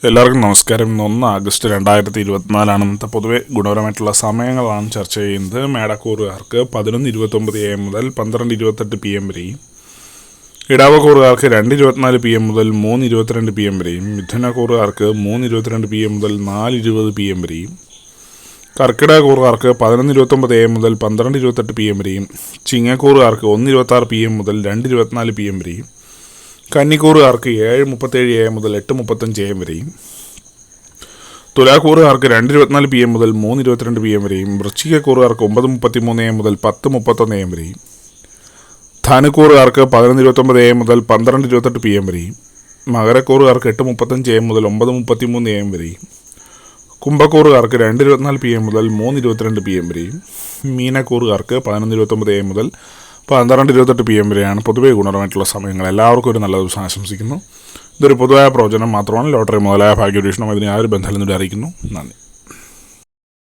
എല്ലാവർക്കും നമസ്കാരം. ഇന്ന് 1 ആഗസ്റ്റ് 2024 ഇന്നത്തെ പൊതുവെ ഗുണപരമായിട്ടുള്ള സമയങ്ങളാണ് ചർച്ച ചെയ്യുന്നത്. മേടക്കൂറുകാർക്ക് 11:29 AM മുതൽ 12:28 PM വരെയും, ഇടവക്കൂറുകാർക്ക് 2:24 PM മുതൽ 3:22 PM വരെയും, മിഥുനക്കൂറുകാർക്ക് 3:22 PM മുതൽ 4:20 PM വരെയും, കർക്കിടകക്കൂറുകാർക്ക് 11:29 AM മുതൽ 12:28 PM വരെയും, ചിങ്ങക്കൂറുകാർക്ക് 1:26 PM മുതൽ 2:24 PM വരെയും, കന്നിക്കൂറുകാർക്ക് 7:37 AM മുതൽ 8:35 AM വരെയും, തുലാക്കൂറുകാർക്ക് 2:24 PM മുതൽ 3:22 PM വരെയും, വൃശ്ചികക്കൂറുകാർക്ക് 9:33 AM മുതൽ 10:31 AM വരെയും, ധനുക്കൂറുകാർക്ക് 11:29 AM മുതൽ 12:28 PM വരെയും, മകരക്കൂറുകാർക്ക് 8:35 AM മുതൽ 9:33 AM വരെയും, കുംഭക്കൂറുകാർക്ക് 2:24 PM മുതൽ 3:22 PM വരെയും, മീനക്കൂറുകാർക്ക് 11:29 AM മുതൽ 12:28 PM വരെയാണ് പൊതുവെ ഗുണപരമായിട്ടുള്ള സമയങ്ങൾ. എല്ലാവർക്കും ഒരു നല്ല ദിവസം ആശംസിക്കുന്നു. ഇതൊരു പൊതുവായ പ്രവചനം മാത്രമാണ്. ലോട്ടറി മുതലായ ഭാഗ്യപരീക്ഷണം ഇതിന് യാതൊരു ബന്ധമില്ലെന്ന് അറിയിക്കുന്നു. നന്ദി.